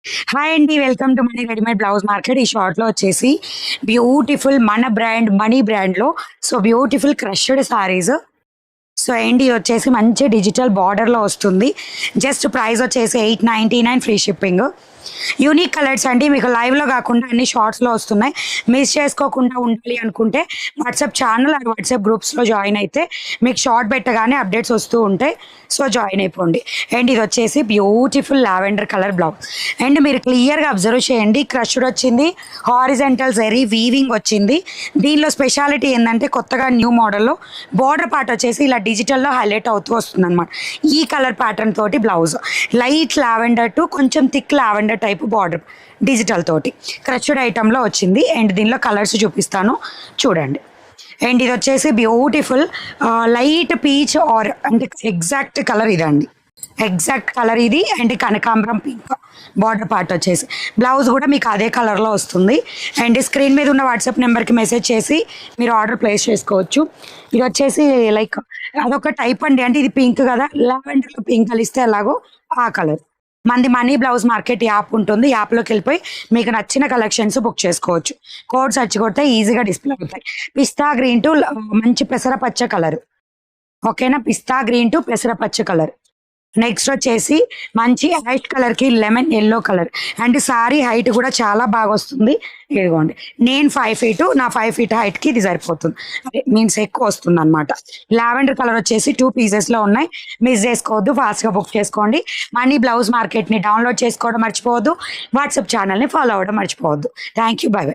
Hi అండి. Welcome to money readymade blouse market. ఈ షార్ట్‌లో వచ్చేసి బ్యూటిఫుల్ మన బ్రాండ్ మనీ బ్రాండ్‌లో బ్యూటిఫుల్ క్రష్డ్ సారీస్. ఏంటి వచ్చేసి మంచి డిజిటల్ బార్డర్‌లో వస్తుంది. జస్ట్ ప్రైస్ వచ్చేసి 899 ఫ్రీ షిప్పింగ్. యూనిక్ కలర్స్ అండి. మీకు లైవ్‌లో కాకుండా అన్ని షార్ట్స్‌లో వస్తున్నాయి. మిస్ చేసుకోకుండా ఉండాలి అనుకుంటే వాట్సాప్ ఛానల్ అండ్ వాట్సాప్ గ్రూప్స్‌లో జాయిన్ అయితే మీకు షార్ట్ పెట్టగానే అప్డేట్స్ వస్తూ ఉంటాయి. జాయిన్ అయిపోండి. అండ్ ఇది వచ్చేసి beautiful lavender colour blouse. And మీరు క్లియర్‌గా అబ్జర్వ్ చేయండి. క్రష్డ్ వచ్చింది. హారిజాంటల్ జరీ వీవింగ్ వచ్చింది. దీనిలో స్పెషాలిటీ ఏంటంటే కొత్తగా న్యూ మోడల్‌లో బార్డర్ పార్ట్ వచ్చేసి ఇలా డిజిటల్‌లో హైలైట్ అవుతూ వస్తుందన్నమాట. ఈ కలర్ ప్యాటర్న్ తోటి బ్లౌజ్ లైట్ లావెండర్ టు కొంచెం thick lavender type border digital తోటి క్రష్డ్ ఐటెంలో వచ్చింది. అండ్ దీనిలో కలర్స్ చూపిస్తాను చూడండి. అండ్ ఇది వచ్చేసి బ్యూటిఫుల్ లైట్ పీచ్ ఆర్ అంటే ఎగ్జాక్ట్ కలర్ ఇదండి. ఎగ్జాక్ట్ కలర్ ఇది. అండ్ కనకాంబరం పింక్ బార్డర్ పార్ట్ వచ్చేసి బ్లౌజ్ కూడా మీకు అదే కలర్లో వస్తుంది. అండ్ స్క్రీన్ మీద ఉన్న వాట్సాప్ నెంబర్కి మెసేజ్ చేసి మీరు ఆర్డర్ ప్లేస్ చేసుకోవచ్చు. ఇది వచ్చేసి లైక్ అదొక టైప్ అండి. అంటే ఇది పింక్ కదా, లావెండర్లో పింక్ కలిస్తే ఎలాగో ఆ కలర్. మంది మనీ బ్లౌజ్ మార్కెట్ యాప్ ఉంటుంది. యాప్లోకి వెళ్ళిపోయి మీకు నచ్చిన కలెక్షన్స్ బుక్ చేసుకోవచ్చు. కోడ్ సెర్చ్ కొడితే ఈజీగా డిస్ప్లే అవుతాయి. పిస్తా గ్రీన్ టు మంచి పెసర పచ్చ కలర్. ఓకేనా, పిస్తా గ్రీన్ టు పెసర పచ్చ కలర్. నెక్స్ట్ వచ్చేసి మంచి యాష్ కలర్కి lemon yellow colour. And sorry height కూడా చాలా బాగా వస్తుంది. ఇదిగోండి, నేను 5 ఫీట్, నా 5 ఫీట్ హైట్కి ఇది సరిపోతుంది. అదే మీన్స్ ఎక్కువ వస్తుంది అనమాట. లావెండర్ కలర్ వచ్చేసి 2 పీసెస్లో ఉన్నాయి. మిస్ చేసుకోవద్దు, ఫాస్ట్గా బుక్ చేసుకోండి. మనీ బ్లౌజ్ మార్కెట్ని డౌన్లోడ్ చేసుకోవడం మర్చిపోవద్దు. వాట్సాప్ ఛానల్ని ఫాలో అవ్వడం మర్చిపోవద్దు. Thank you. By by.